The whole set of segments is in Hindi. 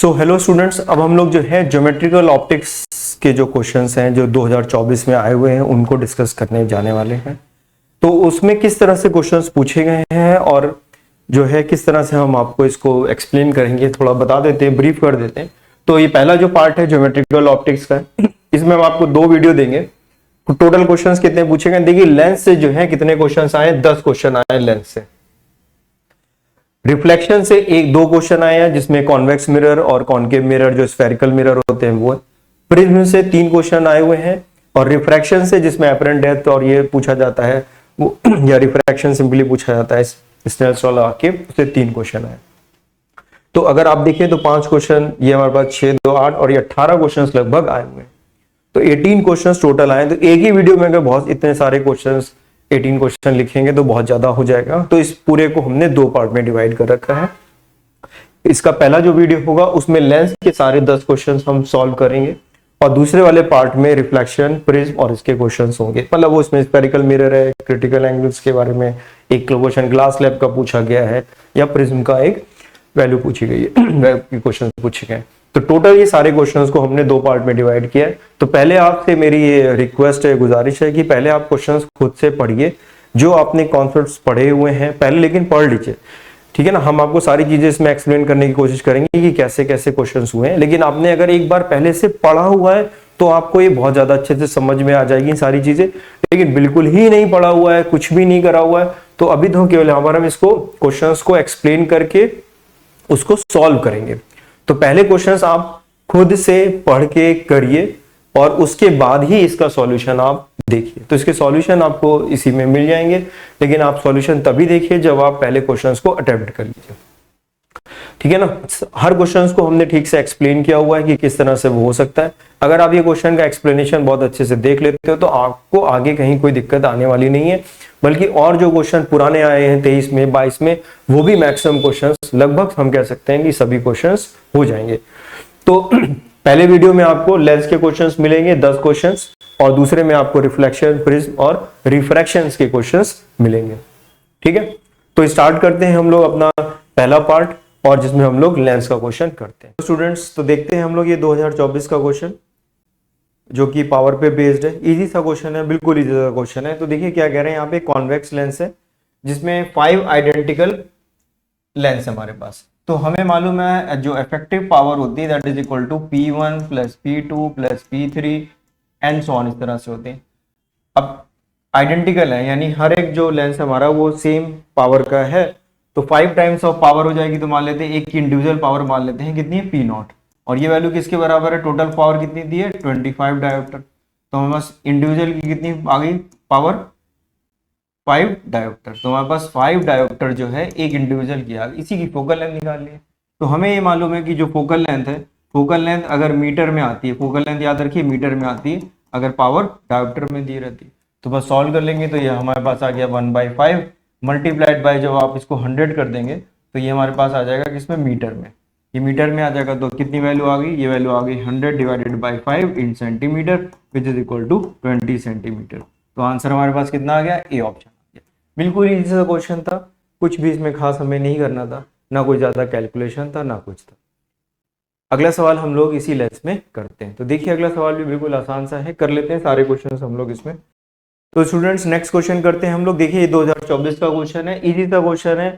सो हेलो स्टूडेंट्स, अब हम लोग जो है ज्योमेट्रिकल ऑप्टिक्स के जो क्वेश्चंस हैं जो 2024 में आए हुए हैं उनको डिस्कस करने जाने वाले हैं। तो उसमें किस तरह से क्वेश्चंस पूछे गए हैं और जो है किस तरह से हम आपको इसको एक्सप्लेन करेंगे, थोड़ा बता देते हैं, ब्रीफ कर देते हैं। तो ये पहला जो पार्ट है ज्योमेट्रिकल ऑप्टिक्स का, इसमें हम आपको 2 वीडियो देंगे। टोटल क्वेश्चंस कितने पूछे गए देखिए। लेंस से जो है कितने क्वेश्चंस आए, 10 क्वेश्चन आए लेंस से। रिफ्लेक्शन से 1-2 क्वेश्चन आए हैं जिसमें कॉन्वेक्स मिरर और कॉनकेव मिरर जो स्फेरिकल मिरर होते हैं वो। प्रिज्म से 3 क्वेश्चन आए हुए हैं और रिफ्रैक्शन से जिसमें अपरेंट डेप्थ और ये पूछा जाता है वो या रिफ्रैक्शन सिंपली पूछा जाता है स्नेल्स लॉ लगा के, उससे 3 क्वेश्चन आए। तो अगर आप देखें तो 5 क्वेश्चन, ये हमारे पास 6, 2, 8 और ये 18 क्वेश्चन लगभग आए हुए हैं। तो 18 क्वेश्चन टोटल आए। तो एक ही वीडियो में अगर बहुत इतने सारे क्वेश्चन 18 क्वेश्चन लिखेंगे तो बहुत ज्यादा हो जाएगा। तो इस पूरे को हमने 2 पार्ट में डिवाइड कर रखा है। इसका पहला जो वीडियो होगा उसमें लेंस के सारे 10 क्वेश्चन हम सॉल्व करेंगे और दूसरे वाले पार्ट में रिफ्लेक्शन, प्रिज्म और इसके क्वेश्चन होंगे। मतलब वो इसमें स्फेरिकल मिरर है, क्रिटिकल एंगल्स के बारे में एक क्वेश्चन ग्लास स्लैब का पूछा गया है या प्रिज्म का एक वैल्यू पूछी गई है, क्वेश्चन पूछे गए। तो टोटल ये सारे क्वेश्चंस को हमने 2 पार्ट में डिवाइड किया है। तो पहले आपसे मेरी ये रिक्वेस्ट है, गुजारिश है कि पहले आप क्वेश्चंस खुद से पढ़िए, जो आपने कॉन्सेप्ट्स पढ़े हुए हैं पहले, लेकिन पढ़ लीजिए, ठीक है ना। हम आपको सारी चीजें इसमें एक्सप्लेन करने की कोशिश करेंगे कि कैसे कैसे क्वेश्चंस हुए हैं, लेकिन आपने अगर एक बार पहले से पढ़ा हुआ है तो आपको ये बहुत ज्यादा अच्छे से समझ में आ जाएगी सारी चीजें। लेकिन बिल्कुल ही नहीं पढ़ा हुआ है, कुछ भी नहीं करा हुआ है, तो अभी तो केवल हम इसको क्वेश्चंस को एक्सप्लेन करके उसको सॉल्व करेंगे। तो पहले क्वेश्चंस आप खुद से पढ़ के करिए और उसके बाद ही इसका सॉल्यूशन आप देखिए। तो इसके सॉल्यूशन आपको इसी में मिल जाएंगे, लेकिन आप सॉल्यूशन तभी देखिए जब आप पहले क्वेश्चंस को अटेम्प्ट कर लीजिए, ठीक है ना। हर क्वेश्चंस को हमने ठीक से एक्सप्लेन किया हुआ है कि किस तरह से वो हो सकता है। अगर आप ये क्वेश्चन का एक्सप्लेनेशन बहुत अच्छे से देख लेते हो तो आपको आगे कहीं कोई दिक्कत आने वाली नहीं है, बल्कि और जो क्वेश्चन पुराने आए हैं 23 में, 22 में, वो भी मैक्सिमम क्वेश्चंस, लगभग हम कह सकते हैं कि सभी क्वेश्चंस हो जाएंगे। तो पहले वीडियो में आपको लेंस के क्वेश्चंस मिलेंगे 10 क्वेश्चंस और दूसरे में आपको रिफ्लेक्शन, प्रिज्म और रिफ्रैक्शंस के क्वेश्चंस मिलेंगे, ठीक है। तो स्टार्ट करते हैं हम लोग अपना पहला पार्ट, और जिसमें हम लोग लेंस का क्वेश्चन करते हैं। तो स्टूडेंट्स, तो देखते हैं हम लोग ये 2024 का क्वेश्चन जो कि पावर पे बेस्ड है। इजी सा क्वेश्चन है, बिल्कुल इजी सा क्वेश्चन है। तो देखिए क्या कह रहे हैं यहाँ पे, कॉन्वेक्स लेंस है जिसमें 5 आइडेंटिकल लेंस है हमारे पास। तो हमें मालूम है जो इफेक्टिव पावर होती है that is equal to P1 plus P2 plus P3 and so on, इस तरह से होते हैं। अब आइडेंटिकल है यानी हर एक जो लेंस हमारा वो सेम पावर का है, तो 5 टाइम्स ऑफ पावर हो जाएगी। तो मान लेते हैं एक की इंडिविजुअल पावर मान लेते हैं कितनी है, P0, और ये वैल्यू किसके बराबर है, टोटल पावर कितनी दी है 25 डायोप्टर। तो हमारे पास इंडिविजुअल की कितनी आ गई पावर, 5 डायोप्टर। तो हमारे पास 5 डायोप्टर जो है एक इंडिविजुअल की आ गई। इसी की फोकल लेंथ निकाल ली है। तो हमें ये मालूम है कि जो फोकल लेंथ है, फोकल लेंथ अगर मीटर में आती है, फोकल लेंथ याद रखिए मीटर में आती है अगर पावर डायोप्टर में दी रहती है। तो बस सॉल्व कर लेंगे तो ये हमारे पास आ गया 1/5 मल्टीप्लाइड बाय, जब आप इसको 100 कर देंगे तो ये हमारे पास आ जाएगा किसमें, मीटर में। ये मीटर में आ जाएगा तो कितनी वैल्यू आ गई, ये वैल्यू आ गई 100 divided by 5 in centimetre which is equal to 20 centimetre. तो आंसर हमारे पास कितना आ गया, ए ऑप्शन आ गया। बिल्कुल इजी सा क्वेश्चन था, कुछ भी इसमें खास हमें नहीं करना था, ना कोई ज्यादा कैलकुलेशन था ना कुछ था। अगला सवाल हम लोग इसी लेंस में करते हैं। तो देखिए अगला सवाल भी बिल्कुल आसान सा है, कर लेते हैं सारे क्वेश्चन हम लोग इसमें। तो स्टूडेंट्स नेक्स्ट क्वेश्चन करते हैं हम लोग। देखिए ये 2024 का क्वेश्चन है, इजी सा क्वेश्चन है,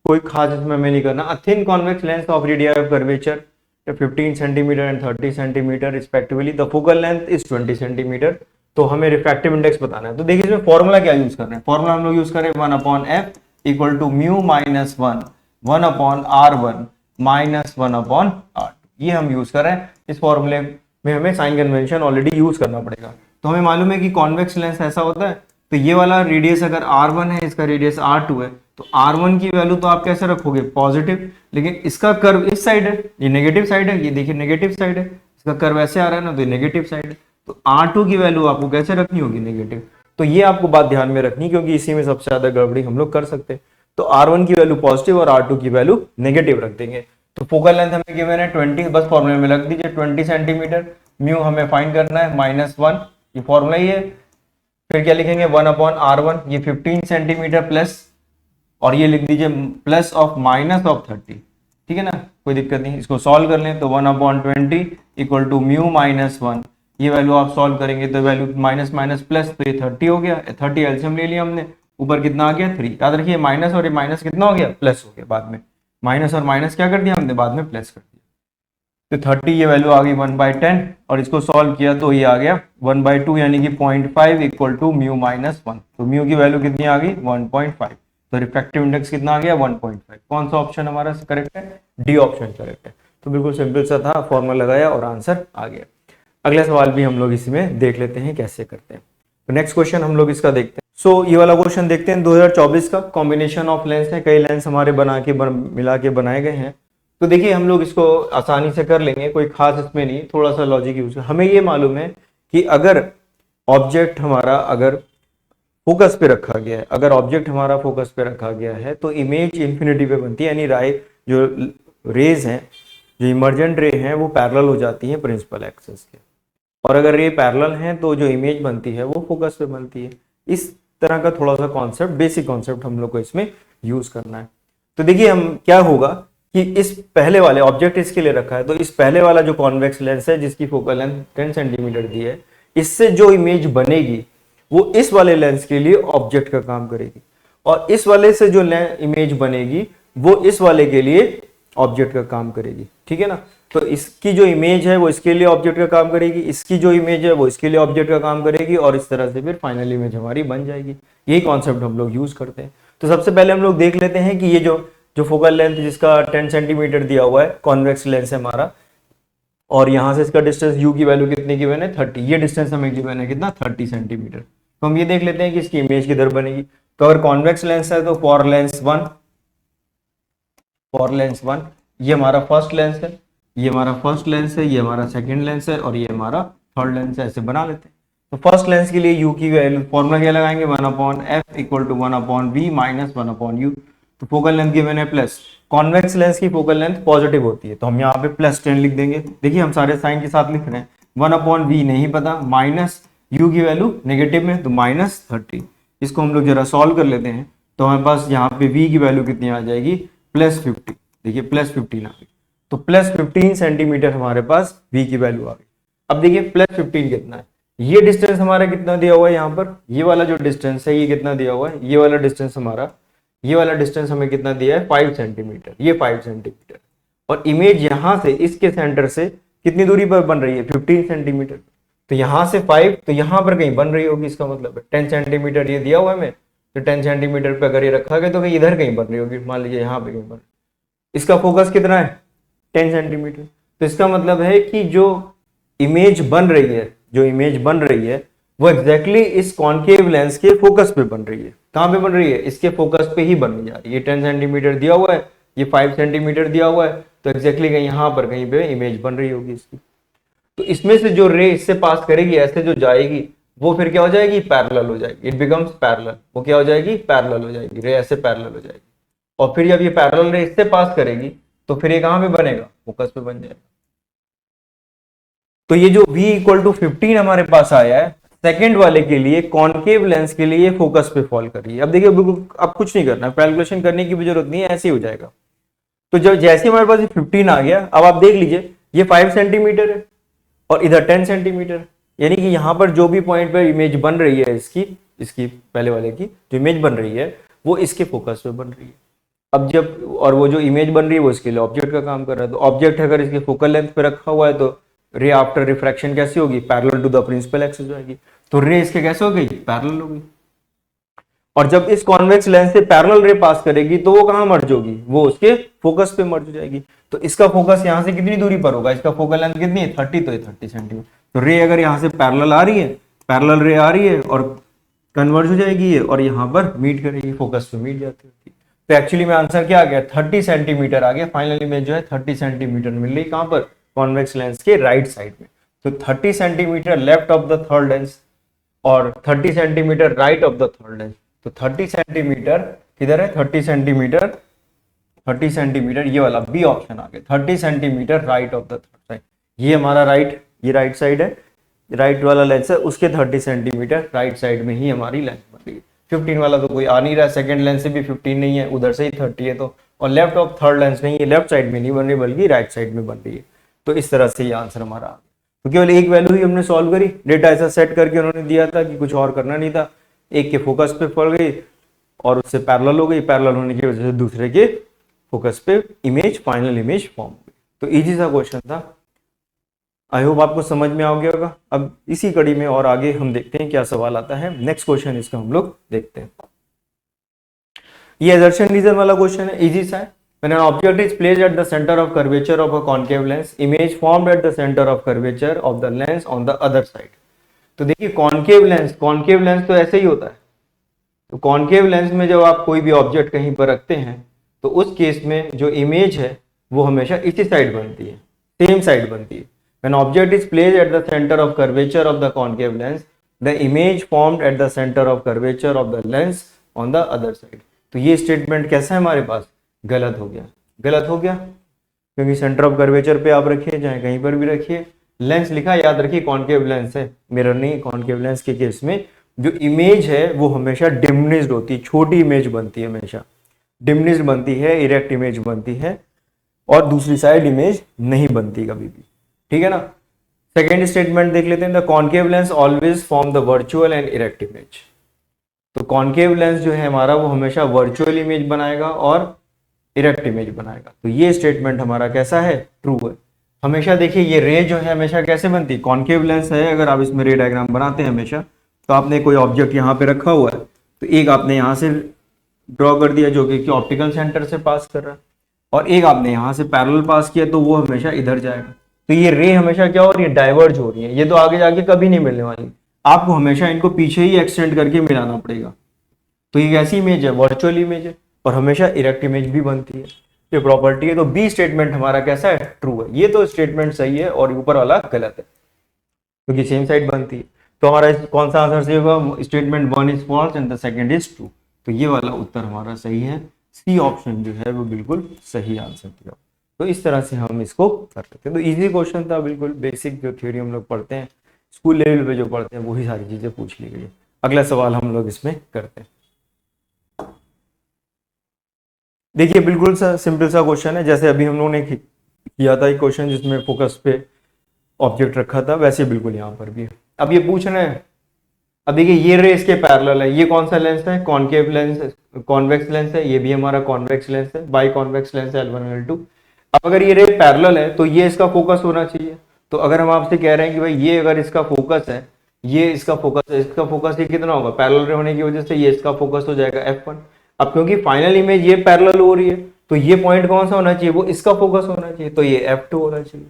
कोई खास इसमें हमें नहीं करना। A thin convex lens of radius curvature 15 centimetre and 30 centimetre respectively, the focal length is 20 centimetre. तो हमें रिफ्रैक्टिव इंडेक्स बताना है। तो देखिए इसमें फॉर्मूला क्या यूज कर रहे हैं, फॉर्मूला हम लोग यूज कर रहे हैं 1/f equal to mu minus 1/r1 minus 1/r2। ये हम यूज कर रहे हैं। इस फॉर्मूले में हमें साइन कन्वेंशन ऑलरेडी यूज करना पड़ेगा। तो हमें मालूम है कि कॉन्वेक्स लेंस ऐसा होता है, तो ये वाला रेडियस अगर R1 है, इसका रेडियस R2 है, तो R1 की वैल्यू तो आप कैसे रखोगे, पॉजिटिव, लेकिन इसका कर्व इस साइड है, ये नेगेटिव साइड है, ये देखिए नेगेटिव साइड है, इसका कर्व ऐसे आ रहा है ना, तो ये नेगेटिव साइड है। तो R2 की वैल्यू आपको कैसे रखनी होगी, नेगेटिव। तो ये आपको बात ध्यान में रखनी, क्योंकि इसी में सबसे ज्यादा गड़बड़ी हम लोग कर सकते हैं। तो R1 की वैल्यू पॉजिटिव और R2 की वैल्यू नेगेटिव रख देंगे। तो फोकल लेंथ हमें गिवन है 20, बस फॉर्मूले में रख दीजिए 20 सेंटीमीटर। म्यू हमें फाइंड करना है -1, ये फॉर्मूला ही है। फिर क्या लिखेंगे 1/r1, ये 15 सेंटीमीटर प्लस, और ये लिख दीजिए प्लस ऑफ माइनस ऑफ 30, ठीक है ना, कोई दिक्कत नहीं। इसको सॉल्व कर लें तो 1/20 इक्वल टू म्यू माइनस 1, ये वैल्यू आप सॉल्व करेंगे तो वैल्यू माइनस माइनस प्लस, तो ये 30 हो गया। 30 एलसीएम ले लिया हमने, ऊपर कितना आ गया 3। याद रखिए माइनस और ये माइनस कितना हो गया, प्लस हो गया बाद में। माइनस और माइनस क्या कर दिया हमने, बाद में प्लस कर दिया। तो 30 ये वैल्यू आ गई 1/10, और इसको सॉल्व किया तो ये आ गया 1/2 यानी कि 0.5 इक्वल टू म्यू माइनस 1। तो म्यू की वैल्यू कितनी आ गई 1.5। तो रिफ्रैक्टिव इंडेक्स कितना आ गया 1.5। कौन सा ऑप्शन हमारा करेक्ट है, डी ऑप्शन करेक्ट है। तो बिल्कुल सिंपल सा था, फॉर्मूला लगाया और आंसर आ गया। अगला सवाल भी हम लोग इसमें देख लेते हैं कैसे करते हैं। तो नेक्स्ट क्वेश्चन हम लोग इसका देखते हैं। सो ये वाला क्वेश्चन देखते हैं 2024 का। कॉम्बिनेशन ऑफ लेंस है, कई लेंस हमारे मिला के बनाए गए हैं। तो देखिए हम लोग इसको आसानी से कर लेंगे, कोई खास इसमें नहीं, थोड़ा सा लॉजिक यूज कर। हमें ये मालूम है कि अगर ऑब्जेक्ट हमारा अगर फोकस पे रखा गया है, अगर ऑब्जेक्ट हमारा फोकस पे रखा गया है तो इमेज इंफिनिटी पे बनती है, यानी जो रेज हैं, जो इमर्जेंट रे हैं वो पैरेलल हो जाती है प्रिंसिपल एक्सिस के। और अगर रे पैरेलल हैं तो जो इमेज बनती है वो फोकस पे बनती है। इस तरह का थोड़ा सा कॉन्सेप्ट, बेसिक कॉन्सेप्ट हम लोग को इसमें यूज करना है। तो देखिए हम क्या होगा कि इस पहले वाले ऑब्जेक्ट इसके लिए रखा है, तो इस पहले वाला जो कॉन्वेक्स लेंस है जिसकी फोकल लेंथ 10 सेंटीमीटर दी है, इससे जो इमेज बनेगी वो इस वाले लेंस के लिए ऑब्जेक्ट का काम करेगी, और इस वाले से जो इमेज बनेगी वो इस वाले के लिए ऑब्जेक्ट का काम करेगी। ठीक है ना, तो इसकी जो इमेज है वो इसके लिए ऑब्जेक्ट का काम करेगी, इसकी जो इमेज है वो इसके लिए ऑब्जेक्ट का काम करेगी, और इस तरह से फिर फाइनल इमेज हमारी बन जाएगी। यही कॉन्सेप्ट हम लोग यूज करते हैं। तो सबसे पहले हम लोग देख लेते हैं कि ये जो फोकल लेंथ जिसका 10 सेंटीमीटर दिया हुआ है, कॉन्वेक्स लेंस है हमारा, और यहां से इसका डिस्टेंस u की वैल्यू कितनी गिवन है 30, ये डिस्टेंस हमें गिवन है कितना 30 सेंटीमीटर। तो हम ये देख लेते हैं कि इसकी इमेज किधर बनेगी। तो अगर कॉन्वेक्स लेंस है तो फॉर लेंस 1 ये हमारा फर्स्ट लेंस है, ये हमारा फर्स्ट लेंस है, ये हमारा सेकंड लेंस है, और ये हमारा थर्ड लेंस है। ऐसे बना लेते हैं। तो फर्स्ट लेंस के लिए u की वैल्यू फॉर्मूला क्या लगाएंगे 1/f equal to 1/v minus 1/u। तो फोकल लेंथ गिवन है प्लस, कॉन्वेक्स लेंस की फोकल लेंथ पॉजिटिव होती है तो हम यहाँ पे +10 लिख देंगे। देखिए हम सारे साइन के साथ लिख रहे हैं। 1/v नहीं पता, माइनस u की वैल्यू नेगेटिव में तो -30। इसको हम लोग जरा सॉल्व कर लेते हैं तो हमारे पास यहाँ पे v की वैल्यू कितनी आ जाएगी +50। देखिए +15 आ गई, तो +15 सेंटीमीटर हमारे पास v की वैल्यू आ गई। अब देखिए +15 कितना है, ये डिस्टेंस हमारा कितना दिया हुआ है यहाँ पर, ये वाला जो डिस्टेंस है ये कितना दिया हुआ है, ये वाला डिस्टेंस हमें कितना दिया है 5 सेंटीमीटर, ये 5 सेंटीमीटर। और इमेज यहाँ से इसके सेंटर से कितनी दूरी पर बन रही है 15 सेंटीमीटर। तो यहाँ से 5 तो यहाँ पर कहीं बन रही होगी, इसका मतलब है 10 सेंटीमीटर ये दिया हुआ है हमें, तो 10 सेंटीमीटर पे अगर ये रखा गया तो कहीं इधर कहीं बन रही होगी, मान लीजिए यहाँ पे कहीं बन रही। इसका फोकस कितना है 10 सेंटीमीटर। तो इसका मतलब है कि जो इमेज बन रही है वो एग्जैक्टली इस कॉन्केव लेंस के फोकस पे बन रही है। कहां पे बन रही है, इसके फोकस पे ही बनने जा रही है। ये 10 सेंटीमीटर दिया हुआ है, ये 5 सेंटीमीटर दिया हुआ है, तो एग्जैक्टली कहीं यहां पर कहीं पे इमेज बन रही होगी इसकी। तो इसमें से जो रे इससे पास करेगी, ऐसे जो जाएगी, वो फिर क्या हो जाएगी पैरेलल हो जाएगी, इट बिकम्स पैरेलल। वो क्या हो जाएगी पैरेलल हो जाएगी, रे ऐसे पैरेलल हो जाएगी। और फिर जब ये पैरेलल रे इससे पास करेगी तो फिर ये कहां पे बनेगा, फोकस पे बन जाएगा। तो ये जो v इक्वल टू 15 हमारे पास आया है सेकंड वाले के लिए, कॉन्केव लेंस के लिए फोकस पे फॉल कर रही है। अब देखिए बिल्कुल अब कुछ नहीं करना, कैलकुलेशन करने की भी जरूरत नहीं है, ऐसे ही हो जाएगा। तो जब जैसे हमारे पास ये 15 आ गया, अब आप देख लीजिए ये 5 सेंटीमीटर है और इधर 10 सेंटीमीटर, यानी कि यहाँ पर जो भी पॉइंट पर इमेज बन रही है इसकी पहले वाले की जो इमेज बन रही है वो इसके फोकस पे बन रही है। अब जब और वो जो इमेज बन रही है वो इसके लिए ऑब्जेक्ट का काम कर रहा है। तो ऑब्जेक्ट अगर इसके फोकल लेंथ पे रखा हुआ है तो रे आफ्टर रिफ्रैक्शन कैसी होगी, parallel to the principal axis जाएगी। तो रे इसके कैसे हो गई, पैरेलल होगी। और जब इस कॉन्वेक्स लेंस से पैरेलल रे पास करेगी तो वो कहां मर्ज होगी, वो उसके फोकस पे मर्ज हो जाएगी। तो इसका फोकस यहां से कितनी दूरी पर होगा, इसका फोकल लेंथ कितनी है 30, तो ये 30 सेंटीमीटर। तो रे अगर यहां से पैरेलल आ रही है, पैरेलल रे आ रही है और कन्वर्ज हो जाएगी ये, और यहाँ पर मीट करेगी, फोकस पे मीट जाती है। तो एक्चुअली में आंसर क्या आ गया 30 सेंटीमीटर आ गया। फाइनल इमेज जो है 30 सेंटीमीटर मिल रही कहां पर, कॉन्वेक्स लेंस के राइट साइड में। तो 30 centimetre left of the third lens और 30 centimetre right of the third lens. तो 30 सेंटीमीटर किधर है, 30 सेंटीमीटर ये वाला बी ऑप्शन आ गया, 30 centimetre right of the third side. ये हमारा ये राइट साइड है, राइट वाला लेंस है, उसके 30 सेंटीमीटर राइट साइड में ही हमारी लेंस बन रही है। 15 वाला तो कोई आ नहीं रहा, सेकंड लेंस से भी 15 नहीं है, उधर से ही 30 है, तो और लेफ्ट ऑफ थर्ड लेंस नहीं, ये लेफ्ट साइड में नहीं बन रही बल्कि राइट साइड में बन रही है। तो इस तरह से ये आंसर हमारा आ गया। तो केवल एक वैल्यू ही हमने सॉल्व करी, डेटा ऐसा सेट करके उन्होंने दिया था कि कुछ और करना नहीं था, एक के फोकस पे पड़ गई और उससे पैरेलल हो गई, पैरेलल होने की वजह से दूसरे के फोकस पे इमेज, फाइनल इमेज फॉर्म हो गई। तो इजी सा क्वेश्चन था, आई होप आपको समझ में आ गया होगा। अब इसी कड़ी में और आगे हम देखते हैं क्या सवाल आता है। नेक्स्ट क्वेश्चन इसका हम लोग देखते हैं। ये असर्शन रीजन वाला क्वेश्चन है, इजी सा है। When an object is placed at the center of curvature of a concave lens, image formed at the center of curvature of the lens on the other side. तो देखिए कॉन्केव लेंस तो ऐसे ही होता है। तो कॉन्केव लेंस में जब आप कोई भी ऑब्जेक्ट कहीं पर रखते हैं तो उस केस में जो इमेज है वो हमेशा इसी साइड बनती है, सेम साइड बनती है। When object is placed at the center of curvature of the concave lens, the image formed at the center of curvature of the lens on the other side. तो ये स्टेटमेंट कैसा है हमारे पास, गलत हो गया। गलत हो गया क्योंकि सेंटर ऑफ कर्वेचर पे आप रखिए, चाहे कहीं पर भी रखिए, लेंस लिखा याद रखिए कॉन्केव लेंस है, मिरर नहीं। कॉन्केव लेंस के केस में जो इमेज है वो हमेशा डिमिनिश्ड होती है, छोटी इमेज बनती है, हमेशा डिमिनिश्ड बनती है, इरेक्ट इमेज बनती है और दूसरी साइड इमेज नहीं बनती कभी भी, ठीक है ना। सेकेंड स्टेटमेंट देख लेते हैं, the concave lens always form the virtual and erect image. तो कॉन्केव लेंस जो है हमारा वो हमेशा वर्चुअल इमेज बनाएगा और इरेक्ट इमेज बनाएगा। तो ये स्टेटमेंट हमारा कैसा है, ट्रू है। हमेशा देखिए ये रे जो है हमेशा कैसे बनती है, कॉन्केव लेंस है, अगर आप इसमें रे डायग्राम बनाते हैं हमेशा, तो आपने कोई ऑब्जेक्ट यहाँ पे रखा हुआ है तो एक आपने यहाँ से ड्रॉ कर दिया जो कि ऑप्टिकल सेंटर से पास कर रहा है, और एक आपने यहाँ से पैरेलल पास किया तो वो हमेशा इधर जाएगा। तो ये रे हमेशा क्या हो रही है, डाइवर्ज हो रही है। ये तो आगे जाके कभी नहीं मिलने वाली, आपको हमेशा इनको पीछे ही एक्सटेंड करके मिलाना पड़ेगा। तो ये कैसी इमेज है, वर्चुअल इमेज है और हमेशा इरेक्ट इमेज भी बनती है, ये प्रॉपर्टी है। तो बी स्टेटमेंट हमारा कैसा है, ट्रू है। ये तो स्टेटमेंट सही है और ऊपर वाला गलत है क्योंकि सेम साइड बनती है। तो हमारा कौन सा आंसर सही होगा, statement 1 is false and the second is true. तो ये वाला उत्तर हमारा सही है, सी ऑप्शन जो है वो बिल्कुल सही आंसर किया। तो इस तरह से हम इसको कर सकते हैं। तो इजी क्वेश्चन था, बिल्कुल बेसिक जो थ्योरी हम लोग पढ़ते हैं स्कूल लेवल पे जो पढ़ते हैं वही सारी चीजें पूछ ली गई है। अगला सवाल हम लोग इसमें करते हैं। देखिए बिल्कुल सा सिंपल सा क्वेश्चन है, जैसे अभी हम लोगों ने किया था एक क्वेश्चन जिसमें फोकस पे ऑब्जेक्ट रखा था, वैसे बिल्कुल यहाँ पर भी है। अब ये पूछ रहे हैं, अब देखिए ये रे इसके पैरेलल है, ये कौन सा लेंस है, कॉन्केव लेंस, कॉन्वेक्स लेंस है, ये भी हमारा कॉन्वेक्स लेंस है, बाई कॉन्वेक्स लेंस है L1 L2। अब अगर ये रे पैरेलल है तो ये इसका फोकस होना चाहिए। तो अगर हम आपसे कह रहे हैं कि भाई ये अगर इसका फोकस है, ये इसका फोकस है, इसका फोकस ये कितना होगा, पैरेलल होने की वजह से ये इसका फोकस हो जाएगा F1। अब क्योंकि फाइनल इमेज ये पैरेलल हो रही है तो ये पॉइंट कौन सा होना चाहिए, वो इसका फोकस होना चाहिए, तो ये F2 होना चाहिए।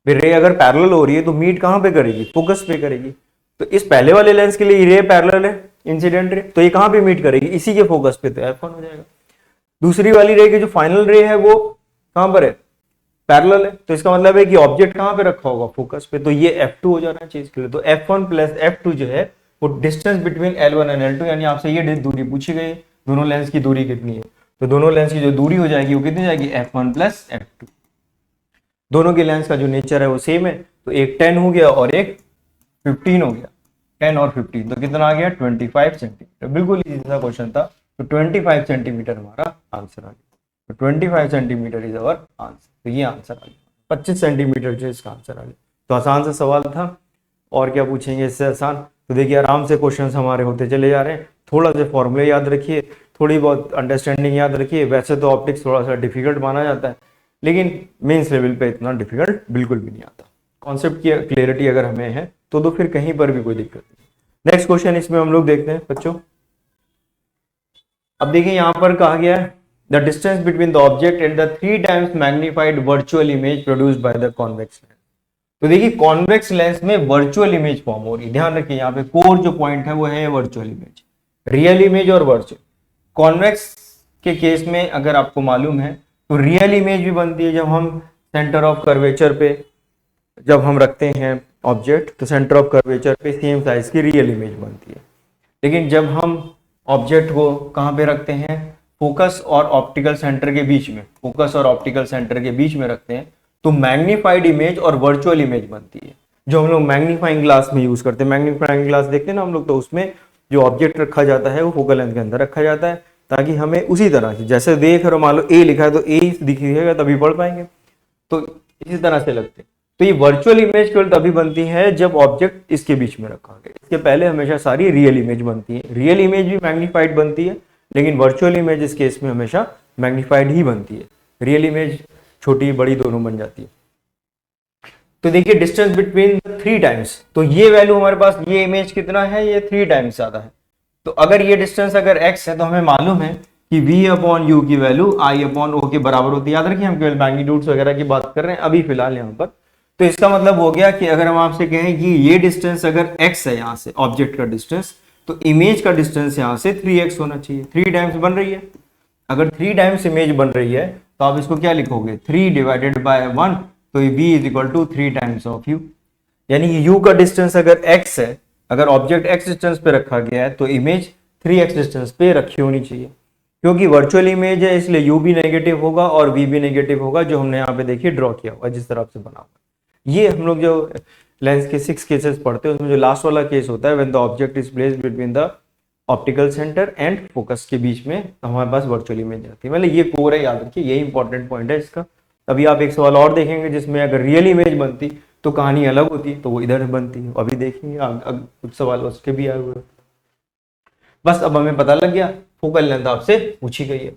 फिर रे अगर पैरेलल हो रही है तो मीट कहां पे करेगी, फोकस पे करेगी। तो इस पहले वाले लेंस के लिए रे पैरेलल है, इंसिडेंट रे, तो ये कहां पे मीट करेगी, इसी के फोकस पे, तो F1 हो जाएगा। दूसरी वाली रे की जो फाइनल रे है वो कहां पर है, पैरेलल है, तो इसका मतलब है कि ऑब्जेक्ट कहां पे रखा होगा, फोकस पे, तो ये F2 हो जाना चाहिए इसके लिए। तो F1 प्लस F2 जो है वो distance between L1 and L2, यानी आपसे ये दूरी पूछी गई, दोनों लेंस की दूरी कितनी है, तो दोनों लेंस की जो दूरी हो जाएगी वो कितनी जाएगी, F1 प्लस F2। दोनों के लेंस का जो नेचर है वो सेम है, तो एक 10 हो गया और एक 15 हो गया, 10 और 15 तो कितना आ गया, 25 सेंटीमीटर। बिल्कुल इजी सा क्वेश्चन था। तो 25 सेंटीमीटर हमारा आंसर आ गया। तो 25 सेंटीमीटर इज अवर आंसर। तो ये आंसर आ गया, 25 सेंटीमीटर जो इसका आंसर आ गया। तो आसान सा सवाल था, और क्या पूछेंगे इससे आसान। तो देखिए आराम से क्वेश्चंस हमारे होते चले जा रहे हैं। थोड़ा से फॉर्मूले याद रखिए, थोड़ी बहुत अंडरस्टैंडिंग याद रखिए। वैसे तो ऑप्टिक्स थोड़ा सा डिफिकल्ट माना जाता है, लेकिन मेंस लेवल पे इतना डिफिकल्ट बिल्कुल भी नहीं आता। कॉन्सेप्ट की क्लियरिटी अगर हमें है तो फिर कहीं पर भी कोई दिक्कत नहीं। नेक्स्ट क्वेश्चन इसमें हम लोग देखते हैं बच्चों। अब देखिए यहाँ पर कहा गया है the distance between the object and the 3 times magnified virtual image produced by the convex lens. तो देखिए कॉन्वेक्स लेंस में वर्चुअल इमेज फॉर्म हो रही है। ध्यान रखिए यहाँ पे कोर जो पॉइंट है वो है वर्चुअल इमेज, रियल इमेज और वर्चुअल। कॉन्वेक्स के केस में अगर आपको मालूम है तो रियल इमेज भी बनती है जब हम सेंटर ऑफ कर्वेचर पे जब हम रखते हैं ऑब्जेक्ट, तो सेंटर ऑफ कर्वेचर पे सेम साइज की रियल इमेज बनती है। लेकिन जब हम ऑब्जेक्ट को कहाँ पे रखते हैं, फोकस और ऑप्टिकल सेंटर के बीच में, फोकस और ऑप्टिकल सेंटर के बीच में रखते हैं, तो मैग्नीफाइड इमेज और वर्चुअल इमेज बनती है, जो हम लोग मैग्नीफाइंग ग्लास में यूज करते हैं। मैग्नीफाइंग ग्लास देखते हैं ना हम लोग, तो उसमें जो ऑब्जेक्ट रखा जाता है वो फोकल लेंथ के अंदर रखा जाता है, ताकि हमें उसी तरह से जैसे देख रहे हो, मान लो ए लिखा है तो ए दिखेगा तभी पढ़ पाएंगे। तो इसी तरह से लगते हैं। तो ये वर्चुअल इमेज केवल तभी बनती है जब ऑब्जेक्ट इसके बीच में रखा गया, इसके पहले हमेशा सारी रियल इमेज बनती है। रियल इमेज भी मैग्नीफाइड बनती है, लेकिन वर्चुअल इमेज इस केस में हमेशा मैग्नीफाइड ही बनती है। रियल इमेज छोटी बड़ी दोनों बन जाती है। तो देखिए डिस्टेंस बिटवीन 3 टाइम्स, तो ये वैल्यू हमारे पास, ये इमेज कितना है, ये 3 टाइम्स ज्यादा है। तो अगर ये डिस्टेंस अगर x है तो हमें मालूम है कि v अपॉन यू की वैल्यू i अपॉन o के बराबर होती है। याद रखिए हम केवल मैग्नीट्यूड्स वगैरह की बात कर रहे हैं अभी फिलहाल यहाँ पर। तो इसका मतलब हो गया कि अगर हम आपसे कहें कि ये डिस्टेंस अगर x है यहाँ से ऑब्जेक्ट का डिस्टेंस, तो इमेज का डिस्टेंस यहाँ से 3x होना चाहिए। 3 टाइम्स बन रही है, अगर 3 टाइम्स इमेज बन रही है तो आप इसको क्या लिखोगे, 3 डिवाइडेड बाय 1, तो v is equal to 3 times of u। यानी कि u का डिस्टेंस अगर x है, अगर ऑब्जेक्ट x डिस्टेंस पे रखा गया है तो इमेज 3x डिस्टेंस पे रखी होनी चाहिए। क्योंकि वर्चुअल इमेज है इसलिए u भी नेगेटिव होगा और v भी नेगेटिव होगा, जो हमने यहाँ पे देखिए ड्रॉ किया हुआ जिस तरह से बना हुआ। ये हम लोग जो लेंस के 6 केसेस पढ़ते हैं उसमें जो लास्ट वाला केस होता है, when the object is placed between the optical centre and focus के बीच में, तो हमारे पास वर्चुअल इमेज आती है। मतलब ये कोर है, याद रखिए यही इंपॉर्टेंट पॉइंट है इसका। अभी आप एक सवाल और देखेंगे जिसमें अगर रियल इमेज बनती तो कहानी अलग होती, तो वो इधर बनती है। अभी देखेंगे कुछ सवाल उसके भी आए हुए। बस अब हमें पता लग गया फोकल लेंथ आपसे पूछी गई है,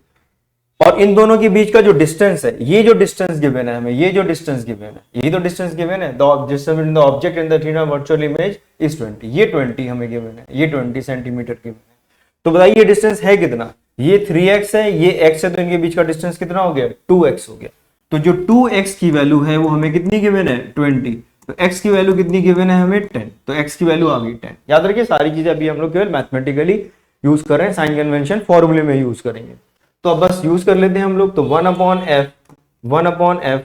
और इन दोनों के बीच का जो डिस्टेंस है, ये जो डिस्टेंस गिवन है हमें, ये जो डिस्टेंस गिवन है, यही तो डिस्टेंस गिवन है। The distance between the object and the three virtual image is 20। ये 20 हमें गिवन है, ये 20 सेंटीमीटर गिवन है। तो बताइए ये डिस्टेंस है कितना, ये 3x है, ये x है, तो इनके बीच का डिस्टेंस कितना हो गया, 2x हो गया। तो जो 2x की वैल्यू है वो हमें कितनी गिवन है, 20। तो x की वैल्यू कितनी गिवन है हमें, 10। तो x की वैल्यू आ गई 10। याद रखिए सारी चीजें अभी हम लोग केवल मैथमेटिकली यूज कर रहे हैं, साइन कन्वेंशन फॉर्मूले में यूज करेंगे। तो अब बस यूज कर लेते हैं हम लोग। तो 1/f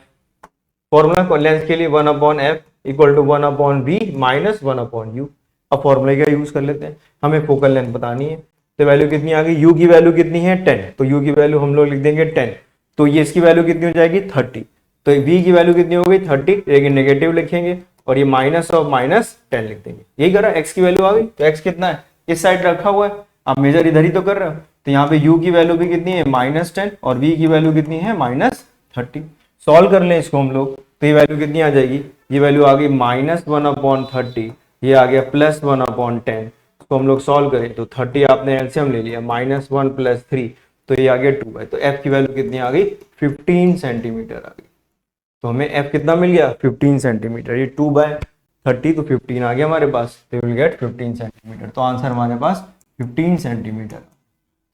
फॉर्मूला लेंथ के लिए 1/f equal to 1/v minus 1/u। अब फॉर्मूले का यूज कर लेते हैं, हमें फोकल लेंथ बतानी है। तो वैल्यू कितनी आ गई, u की वैल्यू कितनी है 10, तो u की वैल्यू हम लोग लिख देंगे 10। तो ये इसकी वैल्यू कितनी हो जाएगी 30। तो v की वैल्यू कितनी हो गई 30, लेकिन नेगेटिव लिखेंगे और ये माइनस ऑफ माइनस 10 लिख देंगे। यही करा, x की वैल्यू आ गई। तो x कितना है, इस साइड रखा हुआ है, आप मेजर इधर ही तो कर रहे हो। तो यहाँ पे u की वैल्यू भी कितनी है -10 और v की वैल्यू कितनी है -30। सॉल्व कर लें इसको हम लोग, तो ये वैल्यू कितनी आ जाएगी, ये वैल्यू आ गई -1/30, ये आ गया +1/10। इसको हम लोग सॉल्व करें तो 30 आपने एलसीएम ले लिया, -1 + 3, तो ये आ गया 2 है। तो f की वैल्यू कितनी आ गई, 15 सेंटीमीटर आ गई। तो हमें f कितना मिल गया, 15 सेंटीमीटर। ये 2/30 तो 15 आ गया हमारे पास, तो विल गेट 15 सेंटीमीटर। तो आंसर हमारे पास 15 सेंटीमीटर।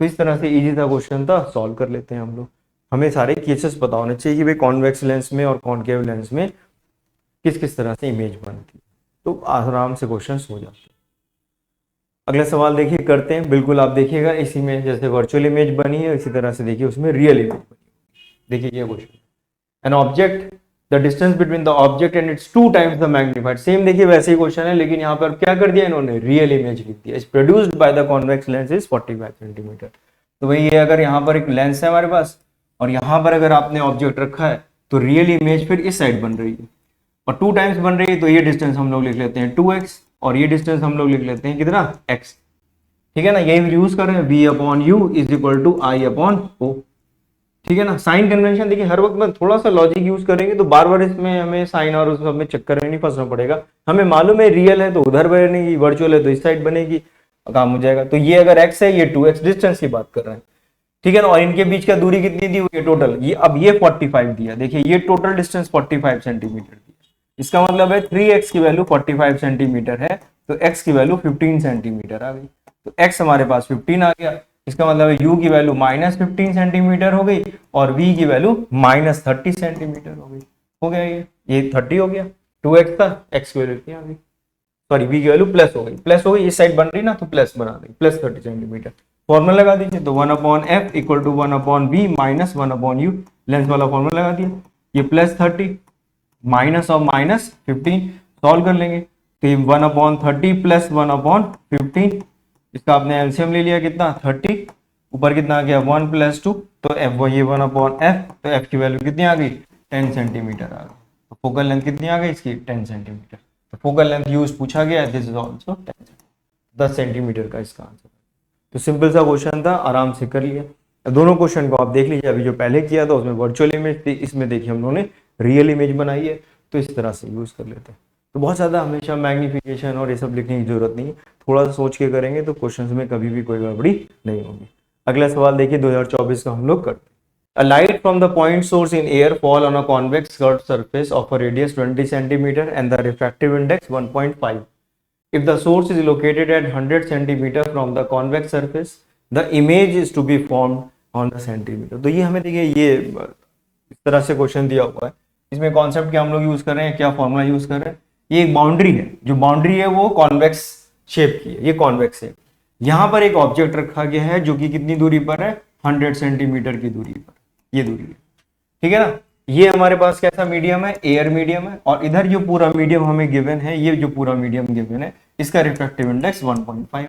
तो इस तरह से इजी था क्वेश्चन था, सॉल्व कर लेते हैं हम लोग। हमें सारे केसेस पता होने चाहिए कि भाई कॉन्वेक्स लेंस में और कॉनकेव लेंस में किस किस तरह से इमेज बनती है, तो आराम से क्वेश्चन हो जाते हैं। अगला सवाल देखिए करते हैं, बिल्कुल आप देखिएगा इसी में जैसे वर्चुअल इमेज बनी है इसी तरह से देखिए उसमें रियल इमेज बनी है। देखिए ये question, an object the distance between the object and it's 2 times the magnified. Same देखिए वैसे ही क्वेश्चन है, लेकिन यहाँ पर क्या कर दिया इन्होंने, रियल इमेज लिख दिया। Is produced by the convex lens is 45 centimetre. तो भाई ये अगर यहाँ पर एक लेंस है हमारे पास और यहाँ पर अगर आपने ऑब्जेक्ट रखा है तो रियल इमेज फिर इस साइड बन रही है और 2 टाइम्स बन रही है। तो ये डिस्टेंस हम लोग लिख लेते हैं 2x और ये डिस्टेंस हम लोग लिख लेते हैं कितना, x। ठीक है ना, यही यूज कर रहे हैं, v/u is equal to i/o। ठीक है ना, साइन कन्वेंशन देखिए हर वक्त में थोड़ा सा लॉजिक यूज करेंगे तो बार बार इसमें हमें साइन और उस सब में चक्कर में नहीं फंसना पड़ेगा। हमें मालूम है रियल है तो उधर बनेगी, वर्चुअल है तो इस साइड बनेगी, काम हो जाएगा। तो ये अगर x है, ये 2x डिस्टेंस की बात कर रहे हैं। ठीक है ना, और इनके बीच का दूरी कितनी दी हुई है टोटल, ये अब ये 45 दिया। देखिए ये टोटल डिस्टेंस 45 सेंटीमीटर दिया। इसका मतलब है 3x की वैल्यू 45 सेंटीमीटर है, तो x की वैल्यू 15 सेंटीमीटर आ गई। तो x हमारे पास 15 आ गया। इसका मतलब है u की वैल्यू -15 सेंटीमीटर हो गई और v की वैल्यू -30 सेंटीमीटर हो गई। हो गया, ये 30 हो गया, 2x था, x की वैल्यू कितनी आ गई, सॉरी v की वैल्यू प्लस हो गई, इस साइड बन रही ना तो प्लस बना दी, +30 सेंटीमीटर। फॉर्मूला लगा दीजिए, तो 1/f equal to 1/v minus 1/u, lens वाला फॉर्मूला लगा दिया। ये +30 माइनस और -15 सॉल्व कर लेंगे, तो ये 1/30 + 1/15, इसका आपने एलसीएम ले लिया कितना 30, ऊपर कितना आ गया 1 + 2, तो f वही 1/f, तो f की वैल्यू कितनी आ गई 10 सेंटीमीटर आ गई। तो फोकल लेंथ कितनी आ गई इसकी 10 सेंटीमीटर। तो फोकल लेंथ यूज पूछा गया, दिस इज आल्सो 10 सेंटीमीटर का इसका आंसर। तो सिंपल सा क्वेश्चन था, आराम से कर लिया। दोनों क्वेश्चन को आप देख लीजिए, अभी जो पहले किया था उसमें वर्चुअल इमेज थी, इसमें देखिए हम लोगों ने रियल इमेज बनाई है, तो इस तरह से यूज कर लेते हैं। तो बहुत ज़्यादा हमेशा मैग्निफिकेशन और ये सब लिखने की जरूरत नहीं है, थोड़ा सा सोच के करेंगे तो क्वेश्चन में कभी भी कोई गड़बड़ी नहीं होगी। अगला सवाल देखिए 2024 का हम लोग करते हैं। A light from the point source in air fall on a convex curved surface of a radius 20 centimeter and the refractive index 1.5. If the source is located at 100 centimeter from the convex surface, the image is to be formed on the centimeter. तो ये हमें देखिए ये इस तरह से क्वेश्चन दिया हुआ है, इसमें कॉन्सेप्ट क्या हम लोग यूज कर रहे हैं, क्या फॉर्मूला यूज कर रहे हैं। ये एक बाउंड्री है, जो बाउंड्री है वो कॉन्वेक्स शेप की है, ये कॉन्वेक्स है। यहाँ पर एक ऑब्जेक्ट रखा गया है जो कि कितनी दूरी पर है, 100 सेंटीमीटर की दूरी पर, ये दूरी है, ठीक है ना। ये हमारे पास कैसा मीडियम है, एयर मीडियम है, और इधर जो पूरा मीडियम हमें गिवन है, ये जो पूरा मीडियम गिवन है, इसका रिफ्रैक्टिव इंडेक्स 1.5 है,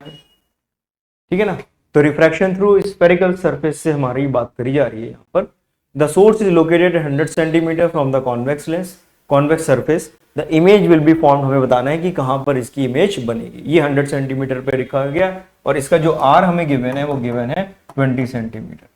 ठीक है ना। तो रिफ्रैक्शन थ्रू स्फेरिकल सरफेस से हमारी बात करी जा रही है यहाँ पर। The source is located 100 centimetre from the convex lens, convex surface, the image will be form, हमें बताना है कि कहाँ पर इसकी इमेज बनेगी। ये 100 सेंटीमीटर पे लिखा गया और इसका जो आर हमें गिवन है वो गिवन है 20 सेंटीमीटर।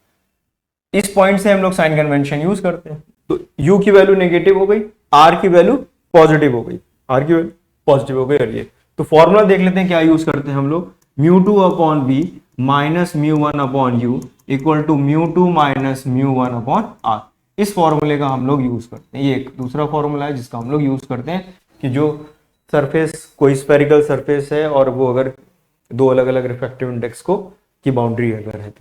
इस पॉइंट से हम लोग साइन कन्वेंशन यूज करते हैं, तो u की वैल्यू नेगेटिव हो गई, r की वैल्यू पॉजिटिव हो गई, r की वैल्यू पॉजिटिव हो गई। और ये तो फॉर्मूला देख लेते हैं क्या यूज करते हैं हम लोग, μ2 upon v minus μ1 upon u equal to μ2 minus μ1 upon r। इस फॉर्मूले का हम लोग यूज करते हैं। ये एक दूसरा फॉर्मूला है जिसका हम लोग यूज करते हैं कि जो सरफेस कोई स्फेरिकल सरफेस है और वो अगर दो अलग अलग रिफ्रैक्टिव इंडेक्स को की बाउंड्री अगर है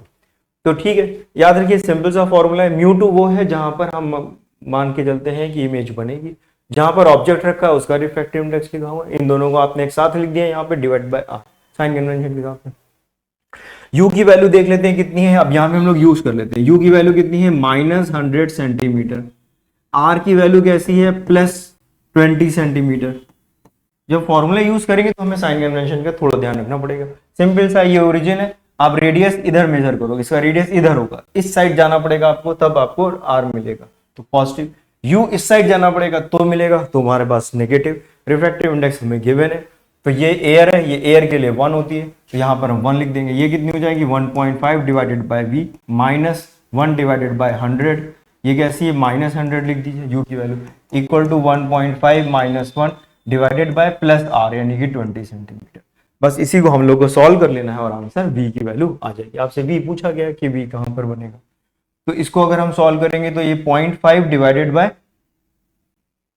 तो ठीक है। याद रखिए सिंपल सा फॉर्मूला है, μ2 वो है जहां पर हम मान के चलते हैं कि इमेज बनेगी, जहां पर ऑब्जेक्ट रखा है उसका रिफ्रैक्टिव इंडेक्स लिखा हुआ है, इन दोनों को आपने एक साथ लिख दिया यहाँ पे divide by R, sign convention लिखा आपने। u की वैल्यू देख लेते हैं कितनी है, अब यहाँ पे हम लोग यूज कर लेते हैं। u की वैल्यू कितनी है, -100 सेंटीमीटर, r की वैल्यू कैसी है, +20 सेंटीमीटर। जब फॉर्मूला यूज करेंगे तो हमें साइन कन्वेंशन का थोड़ा ध्यान रखना पड़ेगा। सिंपल सा ये ओरिजिन है, आप रेडियस इधर मेजर करोगे, इसका रेडियस इधर होगा, इस साइड जाना पड़ेगा आपको, तब आपको r मिलेगा, तो पॉजिटिव। u इस साइड जाना पड़ेगा तो मिलेगा, तो हमारे पास नेगेटिव। रिफ्रैक्टिव इंडेक्स हमें गिवन है, तो ये एयर है, ये एयर के लिए 1 होती है, तो यहाँ पर हम 1 लिख देंगे। ये कितनी हो जाएगी, 1.5 divided by v minus 1 divided by 100, ये कैसी है, -100 लिख दीजिए। u की value equal to 1.5 minus 1 divided by plus r यानी कि 20 सेंटीमीटर। बस इसी को हम लोग को सॉल्व कर लेना है और आंसर v की वैल्यू आ जाएगी। आपसे v पूछा गया कि v कहां पर बनेगा, तो इसको अगर हम सॉल्व करेंगे तो ये 0.5 डिवाइडेड बाय,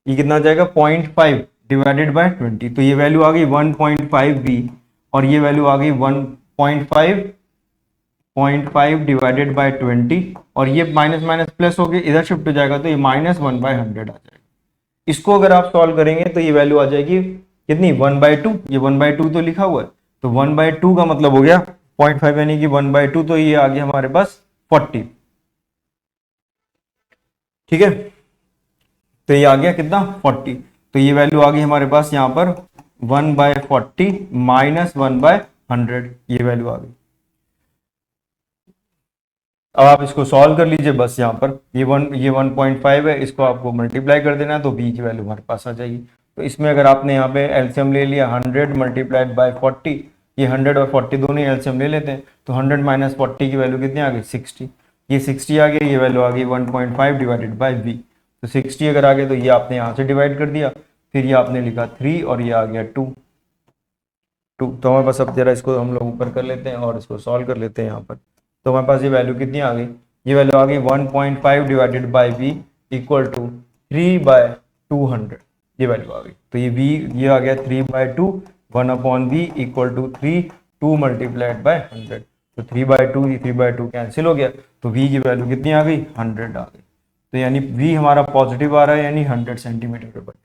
ये कितना आ जाएगा, 0.5 डिवाइडेड बाय 20, तो ये वैल्यू आ गई 1.5 v और ये वैल्यू आ गई 1.5 डिवाइडेड बाय 20, और ये माइनस माइनस प्लस हो गया, इधर शिफ्ट हो जाएगा तो ये -1/100 आ जाएगा। इसको अगर आप सॉल्व करेंगे तो ये वैल्यू आ जाएगी कितनी, 1/2, ये 1/2 तो लिखा हुआ है, तो 1/2 का मतलब हो गया 0.5 यानी कि 1/2, तो ये आ गया हमारे पास 40, ठीक है। तो ये आ गया कितना, 40, तो ये वैल्यू आ गई हमारे पास यहाँ पर 1/40 माइनस 1/100, ये वैल्यू आ गई। अब आप इसको सॉल्व कर लीजिए, बस यहाँ पर ये 1.5 है, इसको आपको मल्टीप्लाई कर देना है तो b की वैल्यू हमारे पास आ जाएगी। तो इसमें अगर आपने यहाँ पे एलसीएम ले लिया 100 मल्टीप्लाइड बाय 40, ये 100 और 40 दोनों ही एलसीएम ले लेते हैं, तो 100 माइनस 40 की वैल्यू कितनी आ गई, 60, ये 60 आ गया, ये वैल्यू आ गई 1.5 डिवाइडेड बाय v, तो 60 अगर आ गया तो ये आपने यहाँ से डिवाइड कर दिया, फिर ये आपने लिखा 3 और ये आ गया 2। तो हमारे पास अब जरा इसको हम लोग ऊपर कर लेते हैं और इसको सॉल्व कर लेते हैं यहाँ पर। तो हमारे पास ये वैल्यू कितनी आ गई, ये वैल्यू आ गई 1.5 divided by v equal to 3/200, ये वैल्यू आ गई। तो ये v ये आ गया 3/2, 1/v equal to 3, 2 multiplied by 100, तो 3/2 कैंसिल हो गया, तो v की वैल्यू कितनी आ गई, 100 आ गई। तो यानी v हमारा पॉजिटिव आ रहा है, यानी 100 सेंटीमीटर पर बनेगा।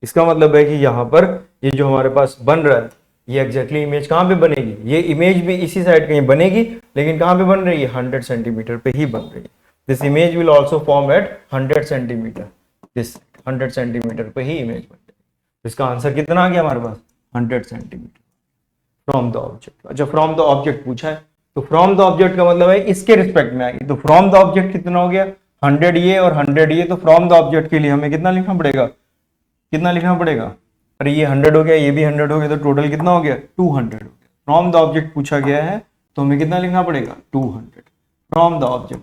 इसका मतलब है कि यहाँ पर ये जो हमारे पास बन रहा है, ये एग्जैक्टली इमेज कहाँ पे बनेगी, ये इमेज भी इसी साइड कहीं बनेगी, लेकिन कहाँ पे बन रही है, 100 सेंटीमीटर पे ही बन रही है। This image will also form at 100 centimetre, this 100 centimetre पे ही इमेज बन जाएगी। इसका आंसर कितना आ गया हमारे पास, 100 सेंटीमीटर फ्रॉम द ऑब्जेक्ट। अच्छा, फ्रॉम द ऑब्जेक्ट पूछा है, तो फ्रॉम द ऑब्जेक्ट का मतलब है इसके रिस्पेक्ट में आएगी, तो फ्रॉम द ऑब्जेक्ट कितना हो गया, 100 ये और 100 ये, तो फ्रॉम द ऑब्जेक्ट के लिए हमें कितना लिखना पड़ेगा, अरे ये 100 हो गया, ये भी 100 हो गया, तो टोटल कितना हो गया, 200 हो गया। फ्रॉम द ऑब्जेक्ट पूछा गया है तो हमें कितना लिखना पड़ेगा 200 फ्रॉम द ऑब्जेक्ट।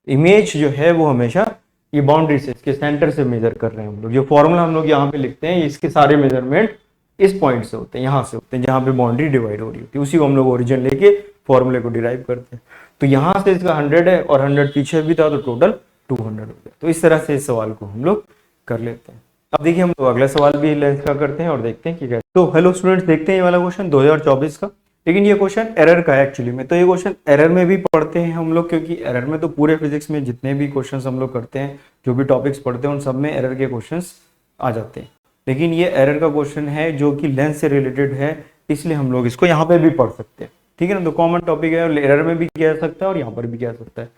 इमेज जो है वो हमेशा ये बाउंड्री से इसके सेंटर से मेजर कर रहे हैं हम लोग। जो फॉर्मूला हम लोग यहाँ पे लिखते हैं इसके सारे मेजरमेंट इस पॉइंट से होते हैं, यहाँ से होते हैं, जहाँ पे बाउंड्री डिवाइड हो रही होती है, उसी को हम लोग ओरिजिन लेके फॉर्मूले को डिराइव करते हैं। तो यहाँ से इसका 100 है और 100 पीछे भी था तो टोटल 200 हो गया। तो इस तरह से इस सवाल को हम लोग कर लेते हैं। अब देखिए हम लोग अगला सवाल भी लेंथ का करते हैं और देखते हैं कि क्या। तो हेलो स्टूडेंट्स, देखते हैं ये वाला क्वेश्चन 2024 का, लेकिन ये क्वेश्चन एरर का है एक्चुअली में। तो ये क्वेश्चन एरर में भी पढ़ते हैं हम लोग, क्योंकि एरर में तो पूरे फिजिक्स में जितने भी क्वेश्चंस हम लोग करते हैं, जो भी टॉपिक्स पढ़ते हैं, उन सब में एरर के क्वेश्चंस आ जाते हैं। लेकिन ये एरर का क्वेश्चन है जो कि लेंथ से रिलेटेड है, इसलिए हम लोग इसको यहाँ पे भी पढ़ सकते हैं। ठीक है ना, तो कॉमन टॉपिक है, एरर में भी किया जा सकता है और यहाँ पर भी किया जा सकता है।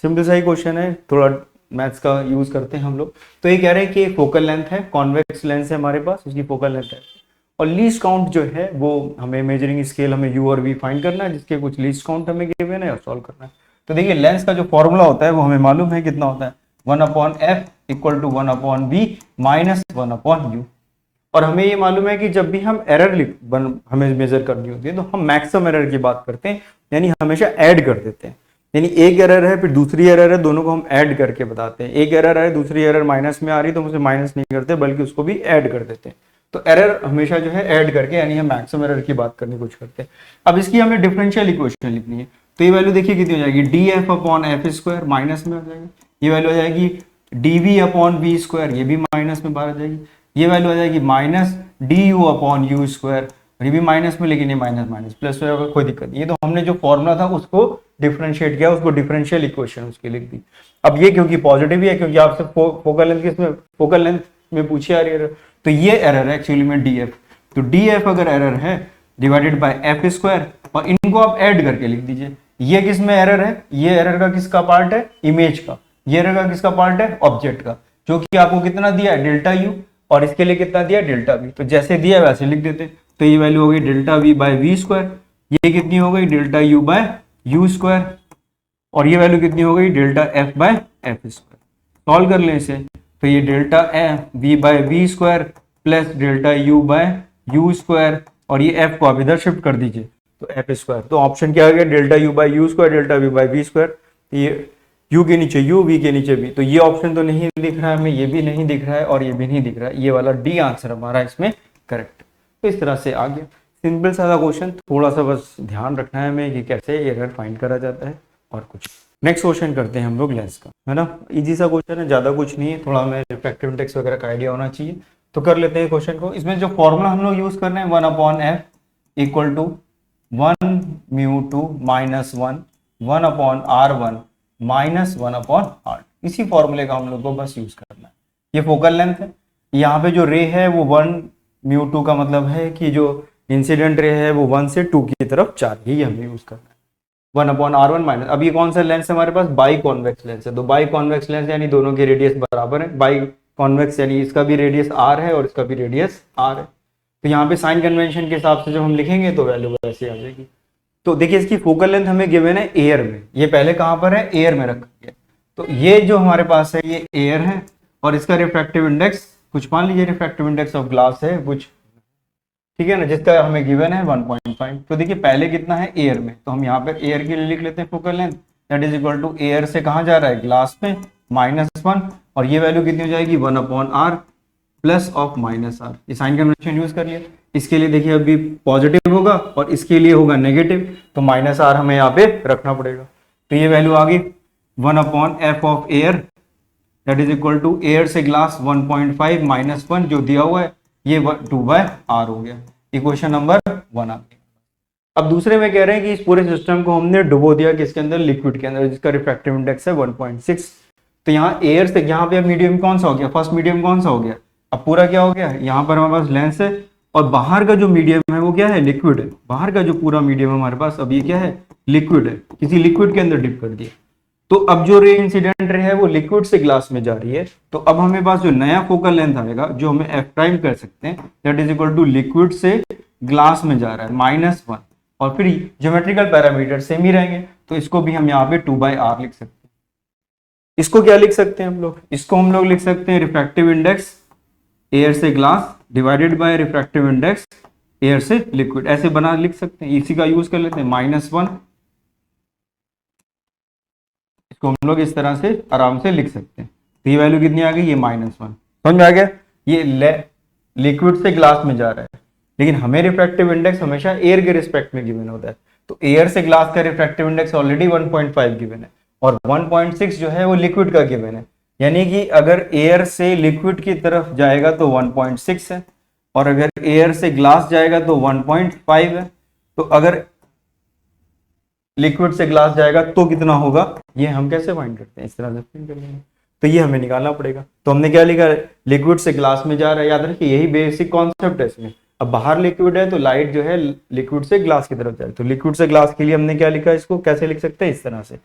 सिंपल सा ही क्वेश्चन है, थोड़ा मैथ्स का यूज करते हैं हम लोग। तो ये कह रहे हैं कि फोकल लेंथ है, कॉन्वेक्स लेंस है हमारे पास, उसकी फोकल लेंथ है, और लीस्ट काउंट जो है वो हमें मेजरिंग स्केल हमें यू और वी फाइंड करना है, जिसके कुछ लीस्ट काउंट हमें गिवन है और सॉल्व करना है। तो देखिए लेंस का जो फॉर्मूला होता है वो हमें मालूम है कितना होता है, 1/f equal to 1/v minus 1/u। और हमें ये मालूम है कि जब भी हम एरर हमें मेजर करनी होती है तो हम मैक्सिमम एरर की बात करते हैं, यानी हमेशा ऐड कर देते हैं। यानी एक एरर है फिर दूसरी एरर है, दोनों को हम ऐड करके बताते हैं। एक एरर है, दूसरी एरर माइनस में आ रही तो हम उसे माइनस नहीं करते बल्कि उसको भी ऐड कर देते हैं। तो एरर हमेशा जो है ऐड करके, यानी हम मैक्सिमम एरर की बात करने की कोशिश करते हैं। अब इसकी हमें डिफरेंशियल इक्वेशन लिखनी है, तो ये वैल्यू देखिए कितनी हो जाएगी, df/f² माइनस में हो जाएगी। ये वैल्यू हो जाएगी dv/v², ये भी माइनस में बाहर आ जाएगी। ये वैल्यू आ जाएगी माइनस du/u², ये भी माइनस में, लेकिन ये माइनस माइनस प्लस हो जाएगा, कोई दिक्कत नहीं। ये तो हमने जो फॉर्मूला था उसको डिफरेंशिएट किया, उसको डिफरेंशियल इक्वेशन उसकी लिख दी। अब ये क्योंकि पॉजिटिव ही है, क्योंकि आपसे फोकल लेंथ किसमें, फोकल लेंथ में पूछी आ रही है, तो ये एरर है एक्चुअली में df। तो df अगर एरर है डिवाइडेड बाय f², और इनको आप ऐड करके लिख दीजिए। ये किस में एरर है, ये एरर का किसका पार्ट है, इमेज का। ये एरर का किसका पार्ट है, ऑब्जेक्ट का, जो कि आपको कितना दिया है, ΔU, और इसके लिए कितना दिया, ΔV। तो जैसे दिया वैसे लिख देते। तो ये वैल्यू हो गई ΔV/v², ये कितनी हो गई, ΔU/u², और ये वैल्यू कितनी हो गई, ΔF/f²। सॉल्व कर लें इसे, तो ये ΔV/v² प्लस ΔU/u², और ये f को आप इधर शिफ्ट कर दीजिए तो f²। तो ऑप्शन क्या आ गया, ΔU/u², ΔV/v²। ये u के नीचे u, v के नीचे v। तो ये ऑप्शन तो नहीं दिख रहा है हमें, ये भी नहीं दिख रहा है और ये भी नहीं दिख रहा है। ये वाला डी आंसर हमारा इसमें करेक्ट। तो इस तरह से आ गया सिंपल सा क्वेश्चन। थोड़ा सा बस ध्यान रखना है हमें कि कैसे एरर फाइंड करा जाता है और कुछ। नेक्स्ट क्वेश्चन करते हैं हम लोग लेंस का, है ना। इजी सा क्वेश्चन है, ज्यादा कुछ नहीं है, थोड़ा हमें रिफ्रैक्टिव इंडेक्स वगैरह का आइडिया होना चाहिए। तो कर लेते हैं क्वेश्चन को। इसमें जो फॉर्मूला हम लोग यूज कर रहे हैं 1/f equal to 1μ2 minus 1/r1 minus 1/r। इसी फॉर्मूले का हम लोग को बस यूज करना है। ये फोकल लेंथ है, यहाँ पे जो रे है वो 1μ2 का मतलब है कि जो इंसिडेंट रे है वो 1 से 2 की तरफ 4, यही हमें यूज करना है। 1/r1 माइनस, अब ये कौन सा लेंस है हमारे पास, बाई कॉन्वेक्स लेंस है। तो बाई कॉन्वेक्स लेंस यानी दोनों के रेडियस बराबर है। बाई कॉन्वेक्स यानी इसका भी रेडियस r है और इसका भी रेडियस r है। तो यहाँ पे साइन कन्वेंशन के हिसाब से जब हम लिखेंगे तो वैल्यू वैसे आ जाएगी। तो देखिए इसकी फोकल लेंथ हमें गिवन है एयर में, ये पहले कहाँ पर है, एयर में रखा गया। तो ये जो हमारे पास है ये एयर है, और इसका रिफ्रैक्टिव इंडेक्स कुछ मान लीजिए, रिफ्रैक्टिव इंडेक्स ऑफ ग्लास है कुछ, ठीक है ना, जिसका हमें गिवन है 1.5। तो देखिए पहले कितना है, एयर में, तो हम यहाँ पर एयर के लिए लिख लेते हैं focal length, that is equal to air से कहाँ जा रहा है, ग्लास में, -1, और ये वैल्यू कितनी हो जाएगी 1/r प्लस ऑफ -r। ये साइन कन्वेंशन यूज कर लिया। इसके लिए देखिए अभी पॉजिटिव होगा और इसके लिए होगा नेगेटिव, तो -r हमें यहाँ पे रखना पड़ेगा। तो ये वैल्यू आ गई 1/f of air, that is equal to air से ग्लास 1.5 -1 जो दिया हुआ है, ये 2/r हो गया। इक्वेशन नंबर 1 आ गई। अब दूसरे में कह रहे हैं कि इस पूरे सिस्टम को हमने डुबो दिया किसके अंदर, लिक्विड के अंदर, जिसका रिफ्रैक्टिव इंडेक्स है 1.6। तो यहाँ एयर से, यहाँ पे मीडियम कौन सा हो गया, फर्स्ट मीडियम कौन सा हो गया, अब पूरा क्या हो गया, यहाँ पर हमारे पास लेंस है और बाहर का जो मीडियम है वो क्या है, लिक्विड है। बाहर का जो पूरा मीडियम है हमारे पास अब ये क्या है, लिक्विड है, किसी लिक्विड के अंदर डिप कर दिया। तो अब जो रे इंसिडेंट रे है वो लिक्विड से ग्लास में जा रही है। तो अब हमें पास जो नया फोकल लेंथ आएगा जो हमें एफ प्राइम कर सकते हैं, that is equal to liquid से ग्लास में जा रहा है -1, और फिर ज्योमेट्रिकल पैरामीटर सेम ही रहेंगे। तो इसको भी हम यहाँ पे 2/r लिख सकते हैं। इसको क्या लिख सकते हैं हम लोग, इसको हम लोग लिख सकते हैं रिफ्रैक्टिव इंडेक्स एयर से glass divided by refractive index air से लिक्विड, ऐसे बना लिख सकते हैं, इसी का यूज कर लेते हैं -1, इसको हम लोग इस तरह से आराम से लिख सकते हैं। तो ये वैल्यू कितनी आ गई, ये -1, समझ में आ गया। ये लिक्विड से ग्लास में जा रहा है, लेकिन हमें रिफ्रैक्टिव इंडेक्स हमेशा एयर के रिस्पेक्ट में गिवन होता है, तो एयर से ग्लास का रिफ्रैक्टिव इंडेक्स ऑलरेडी 1.5 गिवन है और 1.6 जो है वो लिक्विड का गिवन है, यानी कि अगर एयर से लिक्विड की तरफ जाएगा तो 1.6 है और अगर एयर से ग्लास जाएगा तो 1.5 है। तो अगर लिक्विड से ग्लास जाएगा तो कितना होगा, ये हम कैसे फाइंड करते हैं, इस तरह से फाइंड कर लेंगे। तो ये हमें निकालना पड़ेगा। तो हमने क्या लिखा, लिक्विड से ग्लास में जा रहा है, याद रखिए यही बेसिक कॉन्सेप्ट है इसमें। अब बाहर लिक्विड है तो लाइट जो है लिक्विड से ग्लास की तरफ जाए, तो लिक्विड से ग्लास के लिए हमने क्या लिखा, इसको कैसे लिख सकते हैं, इस तरह से।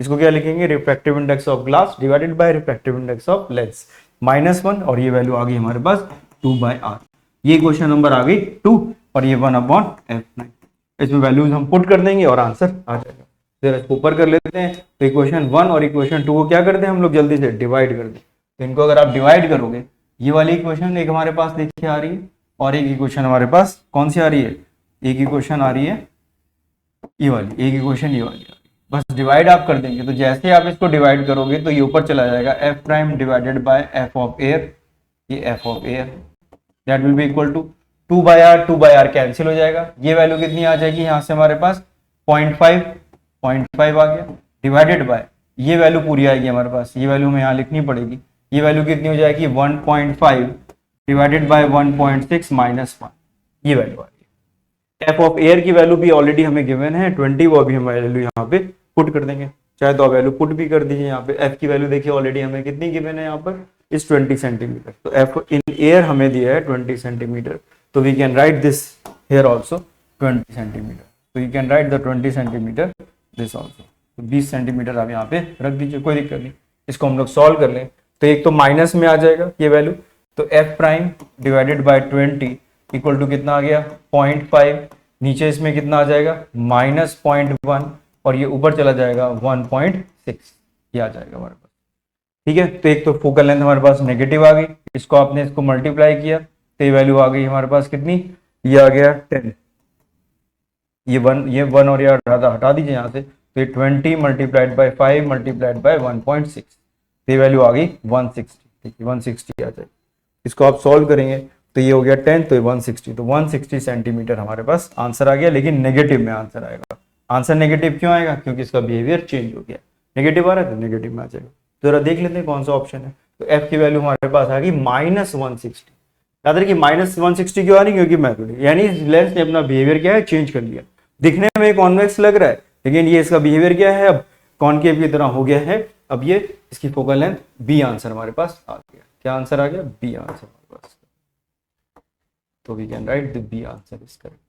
इसको क्या लिखेंगे, refractive index of glass divided by refractive index of lens -1, और ये वैल्यू आ गई हमारे पास 2/r। ये क्वेश्चन नंबर आ गई 2 और ये 1/f9। इसमें वैल्यूज हम पुट कर देंगे और आंसर आ जाएगा। जरा इसको ऊपर कर लेते हैं, तो इक्वेशन 1 और इक्वेशन 2 को क्या करते हैं हम लोग, जल्दी से डिवाइड कर दें। तो इनको अगर आप डिवाइड करोगे, ये वाली इक्वेशन एक हमारे पास देखिए आ रही है और एक इक्वेशन हमारे पास कौन सी आ रही है, एक इक्वेशन आ रही है ये वाली, एक इक्वेशन ये वाली आ रही है। बस डिवाइड आप कर देंगे, तो जैसे आप इसको डिवाइड करोगे तो ये ऊपर चला जाएगा f prime divided by f of air, ये f of air, that will be equal to 2/r cancel हो जाएगा। ये वैल्यू कितनी आ जाएगी यहाँ से हमारे पास 0.5 आ गया, डिवाइडेड बाय ये वैल्यू पूरी आएगी हमारे पास, ये वैल्यू हमें यहाँ लिखनी पड़ेगी। ये वैल्यू कितनी हो जाएगी 1.5 डिवाइडेड बाय 1.6 -1, ये वैल्यू आ गई। एफ ऑफ एयर की वैल्यू भी ऑलरेडी हमें गिवन है 20, वो अभी हम वैल्यू यहाँ पे पुट कर देंगे, चाहे तो आप वैल्यू पुट भी कर दीजिए। यहाँ पे एफ की वैल्यू देखिए ऑलरेडी हमें कितनी गिवन है यहाँ पर, इस 20 सेंटीमीटर। तो एफ इन एयर हमें दिया है 20 सेंटीमीटर, तो we can write this here also 20 centimetre. तो you can write the 20 centimetre this also. तो 20 सेंटीमीटर आप यहाँ पे रख दीजिए, कोई दिक्कत नहीं। इसको हम लोग सॉल्व कर लें तो एक तो माइनस में आ जाएगा ये वैल्यू, तो F prime divided by 20 equal to कितना आ गया 0.5, नीचे इसमें कितना आ जाएगा -0.1 और ये ऊपर चला जाएगा 1.6, ये आ जाएगा हमारे पास। ठीक है, तो एक तो फोकल लेंथ हमारे पास नेगेटिव आ गई, इसको आपने इसको मल्टीप्लाई किया तो ये वैल्यू आ गई हमारे पास कितनी, ये आ गया 10, ये 1 और ये हटा दीजिए यहाँ से, तो ये 20 मल्टीप्लाइड बाय 5 मल्टीप्लाइड बाय 1.6, तो ये वैल्यू आ गई 160। ठीक है, 160 आ जाएगी। इसको आप सॉल्व करेंगे तो ये हो गया 10, तो ये 160, तो 160 सेंटीमीटर हमारे पास आंसर आ गया, लेकिन नेगेटिव में आंसर आएगा। आंसर नेगेटिव क्यों आएगा, क्योंकि इसका बिहेवियर चेंज हो गया, नेगेटिव आ रहा है तो नेगेटिव में आ जाएगा। तो जरा देख लेते हैं कौन सा ऑप्शन है। तो एफ की वैल्यू हमारे पास आ गई -160। याद रखिए -160 क्यों आ रही, क्योंकि मैथड, यानी लेंस ने अपना बिहेवियर क्या है, चेंज कर लिया। दिखने में कॉन्वेक्स लग रहा है, लेकिन ये इसका बिहेवियर क्या है, अब कॉनकेव की तरह हो गया है। अब ये इसकी फोकल लेंथ बी आंसर हमारे पास आ गया। क्या आंसर आ गया, बी आंसर हमारे पास। तो we can write the B answer is correct.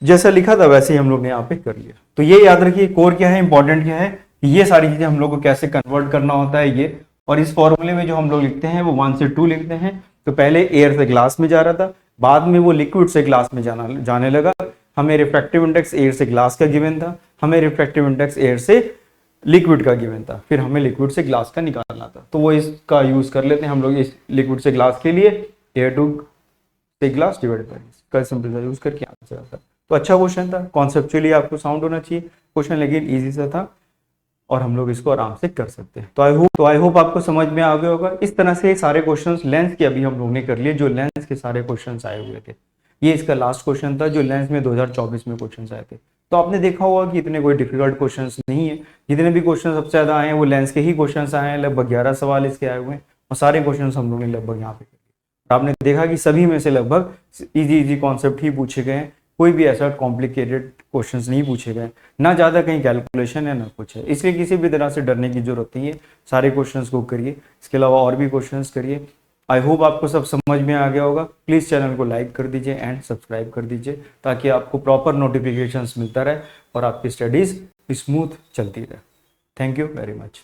जैसा लिखा था वैसे ही हम लोग ने यहाँ पे कर लिया। तो ये याद रखिए कोर क्या है, इंपॉर्टेंट क्या है, ये सारी चीजें हम लोग को कैसे कन्वर्ट करना होता है ये। और इस फॉर्मूले में जो हम लोग लिखते हैं वो 1 से 2 लिखते हैं। तो पहले एयर से ग्लास में जा रहा था, बाद में वो लिक्विड से ग्लास में जाने लगा। हमें रिफ्रैक्टिव इंडेक्स एयर से ग्लास का गिवन था, हमें रिफ्रैक्टिव इंडेक्स एयर से लिक्विड का गिवन था, फिर हमें लिक्विड से ग्लास का निकालना था। तो वो इसका यूज कर लेते हैं हम लोग इस लिक्विड से ग्लास के लिए, एयर टू से ग्लास डिवाइड बाय इसका सिंपल सा यूज करके आंसर आता है। तो अच्छा क्वेश्चन था, कॉन्सेप्चुअली आपको साउंड होना चाहिए क्वेश्चन, लेकिन इजी सा था और हम लोग इसको आराम से कर सकते हैं। तो आई होप आपको समझ में आ गया होगा। इस तरह से सारे क्वेश्चंस लेंस के अभी हम लोग ने कर लिए, जो लेंस के सारे क्वेश्चंस आए हुए थे। ये इसका लास्ट क्वेश्चन था जो लेंस में 2024 में क्वेश्चंस आए थे। तो आपने देखा होगा कि इतने कोई डिफिकल्ट क्वेश्चंस नहीं है, जितने भी क्वेश्चन सबसे ज्यादा आए हैं वो लेंस के ही क्वेश्चंस आए हैं। लगभग 11 सवाल इसके आए हुए हैं और सारे क्वेश्चंस हम लोग ने लगभग यहाँ पे किए। आपने देखा कि सभी में से लगभग इजी कॉन्सेप्ट ही पूछे गए हैं, कोई भी ऐसा कॉम्प्लिकेटेड क्वेश्चंस नहीं पूछे गए, ना ज़्यादा कहीं कैलकुलेशन है ना कुछ है। इसलिए किसी भी तरह से डरने की जरूरत नहीं है, सारे क्वेश्चंस को करिए। इसके अलावा और भी क्वेश्चंस करिए। आई होप आपको सब समझ में आ गया होगा। प्लीज़ चैनल को लाइक कर दीजिए एंड सब्सक्राइब कर दीजिए, ताकि आपको प्रॉपर नोटिफिकेशंस मिलता रहे और आपकी स्टडीज़ स्मूथ चलती रहे। Thank you very much.